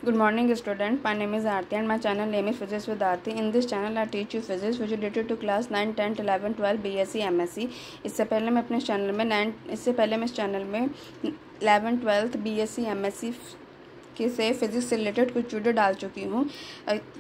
Good morning student, my name is Aarti and my channel name is Physics with Aarti. In this channel I teach you physics which is related to class 9, 10, 11, 12 BSc MSc. इससे पहले मैं इस channel में 11, 12 BSc MSc के से physics से related कुछ video डाल चुकी हूँ।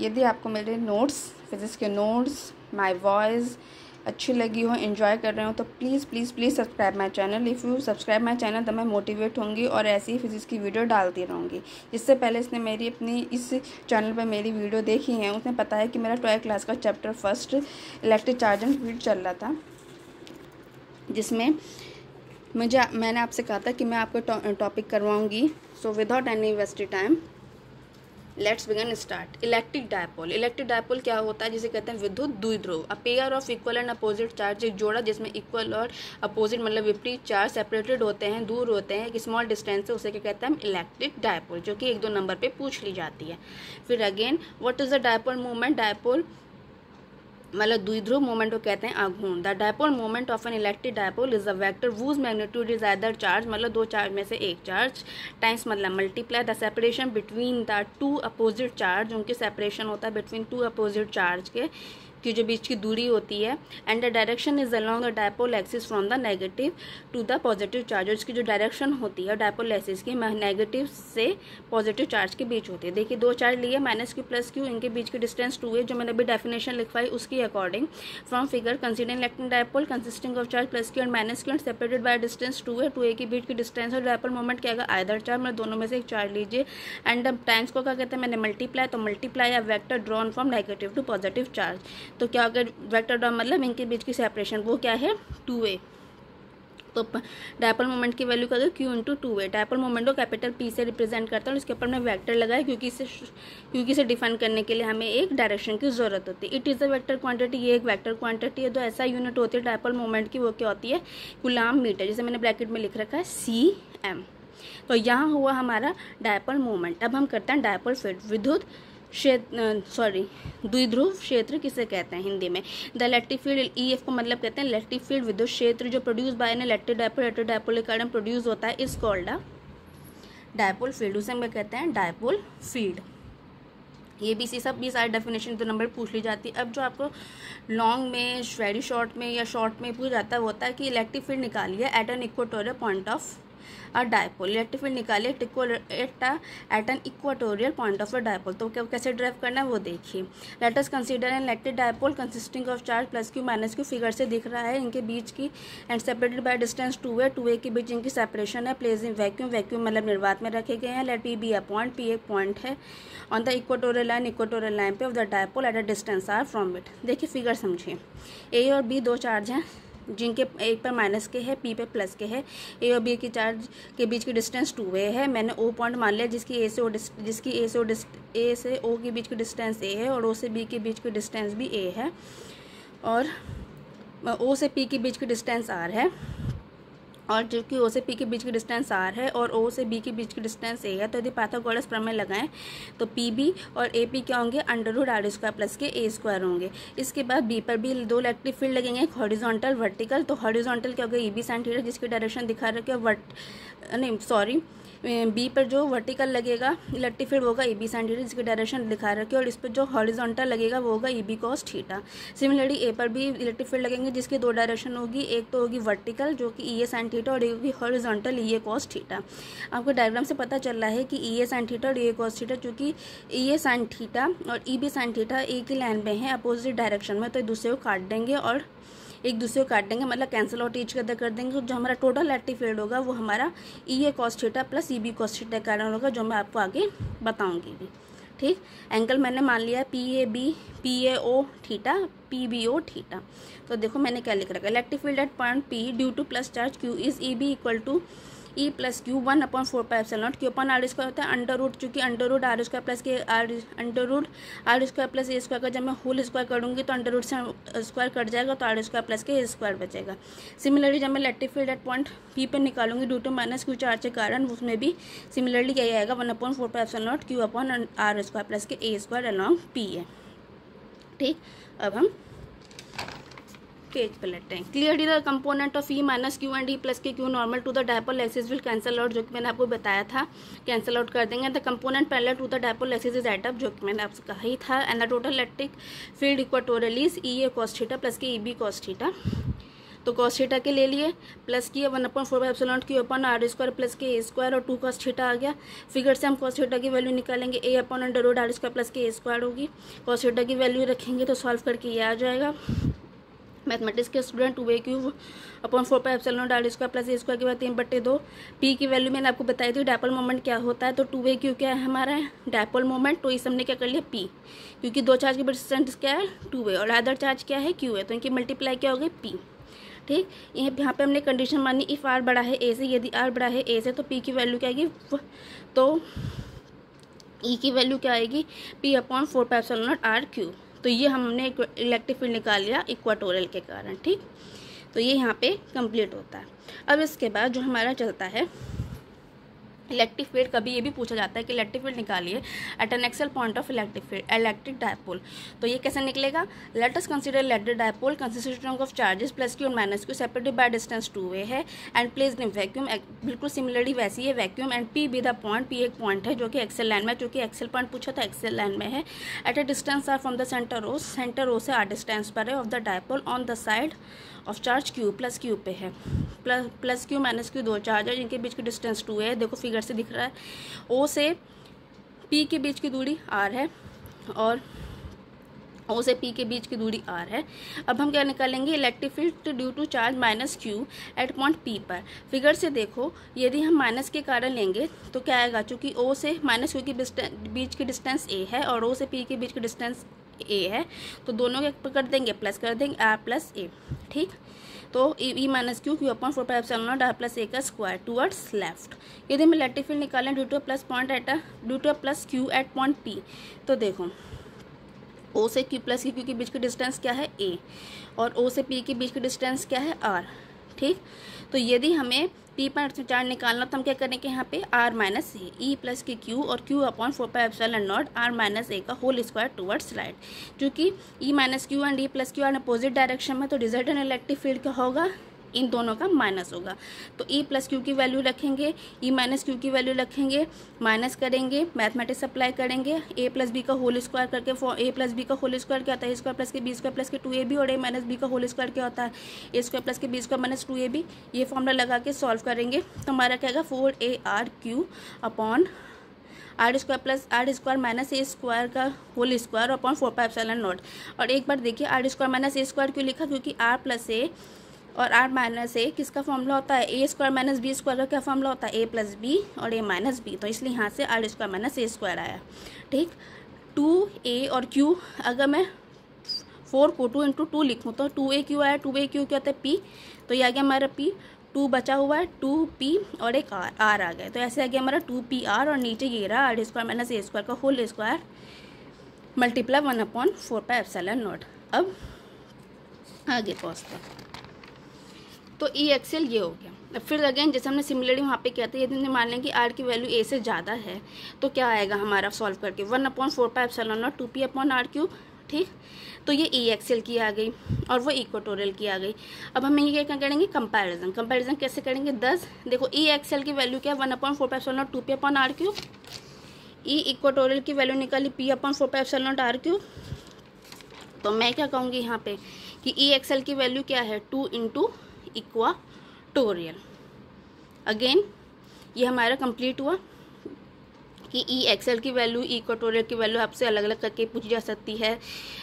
यदि आपको मेरे नोट्स, फिज़िक्स के नोट्स, माय वॉइस अच्छी लगी हो, एंजॉय कर रहे हो तो please please please subscribe my channel. If you subscribe my channel तो मैं मोटिवेट होंगी और ऐसी ही फिज़िक्स की वीडियो डालती रहूँगी। जिससे पहले इसने मेरी अपनी इस चैनल पर मेरी वीडियो देखी है, उसने पता है कि मेरा 12th क्लास का chapter first electric charge and field चल रहा था, जिसमें मैंने आपसे कहा था कि मैं आपको टॉपिक करवाऊँगी। So without any wasted time let's begin start. Electric dipole क्या होता है, जिसे कहते हैं विद्युत द्विध्रुव। A pair of equal and opposite charge, एक जोड़ा जिसमें इक्वल और अपोजिट मतलब विपरीत चार्ज सेपरेटेड होते हैं, दूर होते हैं एक स्मॉल डिस्टेंस से, उसे क्या कहते हैं इलेक्ट्रिक डायपोल, जो कि 1-2 नंबर पे पूछ ली जाती है। फिर again what is the dipole movement. Dipole मतलब द्विध्रुव मोमेंट को कहते हैं आघूर्ण। The dipole moment of N electric dipole is a vector whose magnitude is either charge मतलब 2 चार्ज में से एक चार्ज टाइम्स मतलब multiply the separation between the 2 opposite charge, उनके सेपरेशन होता है बिटवीन 2 अपोजिट चार्ज की जो बीच की दूरी होती है। And the direction is along the dipole axis from the negative to the positive charge, और इसकी जो डायरेक्शन होती है डायपोल एक्सिस की नेगेटिव से पॉजिटिव चार्ज के बीच होती है। देखिए 2 चार्ज लिए -q + q, इनके बीच की डिस्टेंस 2 है, जो मैंने अभी डेफिनेशन लिखवाई उसकी according from figure considering electric dipole consisting of charge +q and -q and separated by distance 2 है। 2a के बीच की डिस्टेंस और डायपोल मोमेंट क्या आएगा आइदर चार्ज, मतलब दोनों में से एक चार्ज लीजिए। एंड अब टाइम्स को क्या कहते हैं मैंने मल्टीप्लाई, तो multiply a vector drawn from negative to positive charge. तो क्या अगर वेक्टर ड्रॉ मतलब इनके बीच की सेपरेशन वो क्या है 2a। तो डायपोल मोमेंट की वैल्यू क्या है q × 2a। डायपोल मोमेंट को कैपिटल P से रिप्रेजेंट करता है और इसके ऊपर मैं वेक्टर लगाया क्योंकि इसे डिफाइन करने के लिए हमें एक डायरेक्शन की जरूरत होती है। It is a vector quantity, ये एक वेक्टर क्वांटिटी है। तो ऐसा यूनिट होती है डायपोल मोमेंट की, वो क्या होती है कूलम्ब मीटर, जिसे मैंने ब्रैकेट में लिख रखा है cm। तो यहाँ हुआ हमारा डायपोल मोमेंट। अब हम करते हैं डायपोल फील्ड। द्विध्रुव क्षेत्र किसे कहते हैं हिंदी में। द इलेक्ट्रिक फील्ड EF को मतलब कहते हैं इलेक्ट्रिक फील्ड विद्युत क्षेत्र जो produce by N electric dipole के कारण प्रोड्यूस होता है, इस कॉल्ड डायपोल फील्ड। उसे हम कहते हैं डायपोल फील्ड। ये भी सारी डेफिनेशन 2 नंबर पूछ ली जाती है। अब जो आपको लॉन्ग में, वेरी शॉर्ट में या शॉर्ट में पूछ जाता है वो होता है कि इलेक्ट्रिक फील्ड निकालिए at an equatorial point of a dipole. Electric field निकालिए at an equatorial point of a dipole. तो क्या कैसे ड्राइव करना है वो देखिए। Let us consider an electric dipole consisting of charge +q -q, figure से दिख रहा है इनके बीच की एंड सेपरेटेड बाय डिस्टेंस 2 है। 2a के बीच इनकी सेपरेशन है। प्लेस इन वैक्यूम मतलब निर्वात में रखे गए हैं। Let P be a point, P एक पॉइंट है ऑन द इक्वेटोरियल लाइन पे of the dipole at a distance r from it. देखिए फिगर समझिए। A और B 2 चार्ज हैं जिनके एक पर माइनस के है, P पे प्लस के है। A और B के चार्ज के बीच की डिस्टेंस 2a है। मैंने O पॉइंट मान लिया जिसकी A से O के बीच की डिस्टेंस a है और O से B के बीच की डिस्टेंस भी a है और O से P के बीच की डिस्टेंस r है और जबकि O से P के बीच की डिस्टेंस r है और O से B के बीच की डिस्टेंस a है। तो यदि पाइथागोरस प्रमेय लगाएं तो PB और AP क्या होंगे √r² + के a² होंगे। इसके बाद B पर भी 2 इलेक्ट्रिक फील्ड लगेंगे, एक हॉरिजॉन्टल वर्टिकल। तो हॉरिजॉन्टल क्या होगा EB sin θ, जिसकी डायरेक्शन दिखा रखे B पर जो वर्टिकल लगेगा इलेक्ट्रिक फील्ड होगा EB sin θ, जिसकी डायरेक्शन दिखा रखे, और इस पर जो हॉरिजॉन्टल लगेगा वो होगा EB cos θ। सिमिलरली A पर भी इलेक्ट्रिक फील्ड लगेंगे जिसकी 2 डायरेक्शन होगी, एक तो होगी वर्टिकल जो कि EA sin θ और एक होगी हॉरिजॉन्टल EA cos θ। आपको डायग्राम से पता चल रहा है कि EA sin θ और EA cos θ, चूँकि EA sin θ और EB sin θ एक ही लाइन में है अपोजिट डायरेक्शन में, तो एक दूसरे को काट देंगे मतलब कैंसिल आउट ईच अदर कर देंगे। जो हमारा टोटल इलेक्ट्रिक फील्ड होगा वो हमारा EA cos θ + EB cos θ के कारण होगा, जो मैं आपको आगे बताऊंगी भी। ठीक, एंगल मैंने मान लिया PAB PAO θ PBO θ। तो देखो मैंने क्या लिख रखा है, electric field at point P due to plus charge Q is EB = E + Q 1/4πε0 Q upon r² होता है √ चूँकि √r² + के √r² + a² का जब मैं होल स्क्वायर करूँगी तो √ से स्क्वायर कट जाएगा तो r² + के a² बचेगा। सिमिलरली जब मैं electric field at point P पे निकालूंगी ड्यू टू -q चार्ज के कारण, उसमें भी सिमिलरली क्या आएगा 1/4πε0 Q/r² + के a² अलॉन्ग P है। ठीक, अब हम पेज पे लेते हैं। Clearly the component of E minus q and E plus के q normal to the dipole axis will cancel out, जो कि मैंने आपको बताया था, कैंसल आउट कर देंगे। The component parallel to the dipole axis is at up, जो कि मैंने आपसे कहा ही था। And the total electric field equatorial is E A cos theta plus के ई बी कॉस थीटा। तो कॉस थीटा के ले लिए, प्लस किया 1/4 q upon r square plus के ए स्क्वायर, और 2 कॉस थीटा आ गया। फिगर से हम कॉस थीटा की वैल्यू निकालेंगे, a upon under root r square plus के ए स्क्वायर होगी। कॉस थीटा की वैल्यू रखेंगे तो सॉल्व करके ये आ जाएगा। मैथमेटिक्स के student 2a³ upon 4πε r square plus a square के बाद 3/2। पी की वैल्यू मैंने आपको बताई थी डायपोल मोमेंट क्या होता है, तो 2a³ क्या है हमारा डायपोल मोमेंट, तो इस हमने क्या कर लिया पी, क्योंकि दो चार्ज की डिस्टेंस क्या है 2a और अदर चार्ज क्या है q है, तो इनकी मल्टीप्लाई क्या हो गई p। ठीक, यहाँ पे हमने कंडीशन मानी इफ़ आर बड़ा है ए से, यदि आर बड़ा है ए से तो पी की वैल्यू क्या आएगी, तो ई की वैल्यू क्या आएगी p अपॉन 4πε आर क्यू। तो ये हमने इलेक्ट्रिक फील्ड निकाल लिया इक्वाटोरियल के कारण। ठीक, तो ये यहाँ पे कंप्लीट होता है। अब इसके बाद जो हमारा चलता है इलेक्ट्रिक फील्ड, कभी ये भी पूछा जाता है कि इलेक्ट्रिक फील्ड निकालिए at an axial point of electric field electric dipole. तो ये कैसे निकलेगा, let us consider electric dipole consisting of charges plus q और minus q separated by distance 2a है एंड प्लेस्ड इन वैक्यूम। बिल्कुल similarly वैसी है vacuum, and P be the point, P एक पॉइंट है जो कि एक्सेल लाइन में, चूँकि एक्सेल पॉइंट पूछा था एक्सेल लाइन में है। At a distance r from the centre O से आर डिस्टेंस पर है of the dipole on the side of charge q, plus q पे है, प्लस क्यू माइनस क्यू दो चार्ज है जिनके बीच की डिस्टेंस 2 है। देखो फिगर से दिख रहा है, ओ से पी के बीच की दूरी आर है और ओ से पी के बीच की दूरी आर है। अब हम क्या निकालेंगे, electric field due to charge minus q at point P पर। फिगर से देखो, यदि हम माइनस के कारण लेंगे तो क्या आएगा, चूँकि ओ से माइनस क्यू के बीच की डिस्टेंस ए है और ओ से पी के बीच की डिस्टेंस ए है, तो दोनों के कर देंगे प्लस कर देंगे आर प्लस ए। ठीक, तो E minus q upon 4πε r plus a का स्क्वायर टूवर्ड्स लेफ्ट। यदि हम इलेक्ट्रिक फील्ड निकालें due to plus point due to plus q at point P, तो देखो ओ से क्यू प्लस क्यू के बीच की डिस्टेंस क्या है ए और ओ से पी के बीच की डिस्टेंस क्या है आर। ठीक, तो यदि हमें पी पर चार्ज निकालना तो हम क्या करेंगे, यहाँ पे r minus a E plus के क्यू और q upon 4πε r minus a का होल स्क्वायर टूवर्ड्स राइट। क्योंकि E minus q and E plus q are opposite direction में, तो रिजल्टेंट इलेक्ट्रिक फील्ड क्या होगा, इन दोनों का माइनस होगा। तो ई प्लस क्यू की वैल्यू रखेंगे, ई माइनस क्यू की वैल्यू रखेंगे, माइनस करेंगे, मैथमेटिक्स अप्लाई करेंगे, ए प्लस बी का होल स्क्वायर करके, ए प्लस बी का होल स्क्वायर क्या होता है, ए स्क्वायर प्लस के बी स्क्वायर प्लस के 2ab, और ए माइनस बी का होल स्क्वायर क्या होता है, ए स्क्वायर प्लस के बी स्क्वायर माइनस 2ab। ये फॉर्मूला लगा के सॉल्व करेंगे तो हमारा क्या आएगा 4ar³ upon r square plus r square minus a square का होल स्क्वायर अपॉन 4πε0। और एक बार देखिए r square minus a square क्यों लिखा, क्योंकि आर प्लस ए और आर माइनस ए किसका फॉर्मूला होता है, ए स्क्वायर माइनस बी स्क्वायर का क्या फॉर्मूला होता है, ए प्लस बी और ए माइनस बी, तो इसलिए यहाँ से r square minus a square आया। ठीक, 2a और q, अगर मैं 4 को 2 × 2 लिखूँ तो 2a³ आया, 2a³ क्या होता है p, तो ये आ गया हमारा p, 2 बचा हुआ है 2p और एक r आ गया, तो ऐसे आ गया हमारा 2pr और नीचे ये रहा r square minus a square का होल स्क्वायर मल्टीप्लाई 1/4πε0। अब आगे पहुँचते हैं, तो ई एक्सेल ये हो गया। अब फिर अगेन जैसे हमने सिमिलरली वहाँ पे किया था, यदि हमने मान लें कि आर की वैल्यू ए से ज़्यादा है तो क्या आएगा हमारा सॉल्व करके 1/4πε0 2p अपॉन r³। ठीक, तो ये ई एक्सेल की आ गई और वो इक्वाटोरियल की आ गई। अब हम ये क्या करेंगे, कंपैरिजन कैसे करेंगे, 10 देखो ई एक्सेल की वैल्यू क्या है 1/4πε0 2p अपॉन r³, ई इक्वाटोरियल की वैल्यू निकाली p अपॉन 4πε0 r³। तो मैं क्या कहूँगी यहाँ पे कि ई एक्सेल की वैल्यू क्या है 2 × इक्वाटोरियल। अगेन ये हमारा कंप्लीट हुआ कि ई एक्सेल की वैल्यू इक्वाटोरियल की वैल्यू आपसे अलग अलग करके पूछी जा सकती है,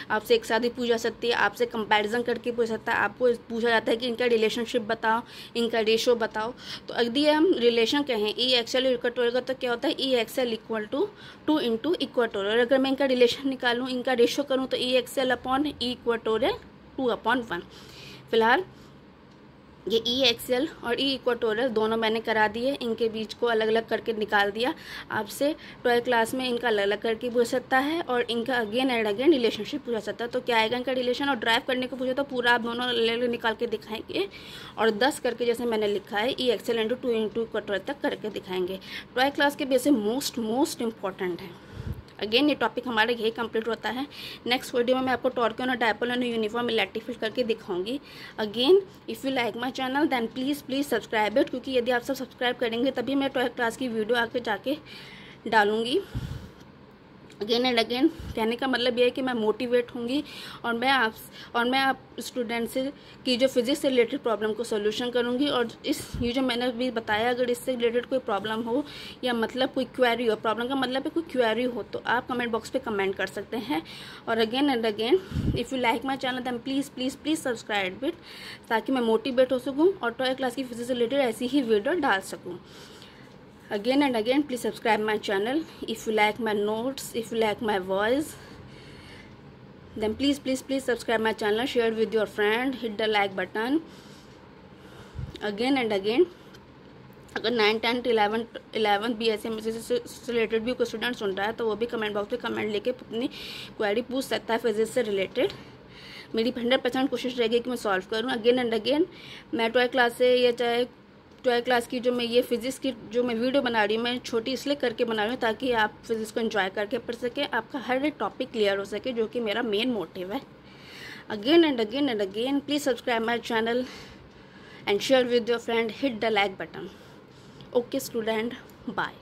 आपसे एक साथ ही पूछी जा सकती है, आपसे कंपैरिजन करके पूछ सकता है, आपको पूछा जाता है कि इनका रिलेशनशिप बताओ, इनका रेशो बताओ। तो यदि हम रिलेशन कहें ई एक्सेल इक्वाटोरियल का, तो क्या होता है ई एक्सेल इक्वल टू 2 × इक्वाटोरियल। अगर मैं इनका रिलेशन निकालूँ, इनका रेशो करूँ, तो ई एक्सेल अपॉन ई इक्वाटोरियल 2/1। फिलहाल ये ई एक्सेल और ई इक्वाटोरियल दोनों मैंने करा दिए, इनके बीच को अलग अलग करके निकाल दिया। आपसे 12th क्लास में इनका अलग अलग करके पूछ सकता है और इनका अगेन एंड अगेन रिलेशनशिप पूछा सकता है। तो क्या आएगा इनका रिलेशन, और ड्राइव करने को पूछा तो पूरा आप दोनों अलग अलग निकाल के दिखाएंगे और 10 करके जैसे मैंने लिखा है ई एक्सेल × 2 × इक्वाटोरियल तक करके दिखाएंगे। 12th क्लास के बेस मोस्ट इम्पॉर्टेंट है। अगेन ये टॉपिक हमारा यही कंप्लीट होता है। नेक्स्ट वीडियो में मैं आपको टॉर्कियन और डायपोल और यूनिफॉर्म इलेक्ट्रिक फील्ड करके दिखाऊंगी। Again if you like my channel then please subscribe it, क्योंकि यदि आप सब सब्सक्राइब करेंगे तभी मैं 12th क्लास की वीडियो आके जाके डालूंगी। अगेन एंड अगेन कहने का मतलब ये है कि मैं मोटिवेट होंगी और मैं आप स्टूडेंट से की जो फिज़िक्स से रिलेटेड प्रॉब्लम को सोल्यूशन करूंगी। और ये जो मैंने अभी बताया, अगर इससे रिलेटेड कोई प्रॉब्लम हो या मतलब कोई क्वेरी हो, प्रॉब्लम का मतलब है कोई क्वेरी हो, तो आप कमेंट बॉक्स पे कमेंट कर सकते हैं। और again and again if you like my channel then please subscribe it, ताकि मैं मोटिवेट हो सकूँ और 12th क्लास की फिजिक्स से रिलेटेड ऐसी ही वीडियो डाल सकूँ। Again and again, please subscribe my channel. If you like my notes, if you like my voice, then please subscribe my channel, share it with your friend, hit the like button. Again and again, अगर 9th 10th 11th BSc MSc से related भी कोई student सुन रहा है तो वो भी comment box पे कमेंट लेके अपनी क्वेरी पूछ सकता है फिजिक्स से रिलेटेड। मेरी 100% कोशिश रहेगी कि मैं सॉल्व करूँ। अगेन एंड अगेन मैं 12th क्लास से या चाहे 12th क्लास की जो मैं ये फिज़िक्स की जो मैं वीडियो बना रही हूँ, मैं छोटी इसलिए करके बना रही हूँ ताकि आप फिज़िक्स को एंजॉय करके पढ़ सके, आपका हर एक टॉपिक क्लियर हो सके, जो कि मेरा मेन मोटिव है। Again and again please subscribe my channel and share with your friend, hit the like button. Okay student, bye.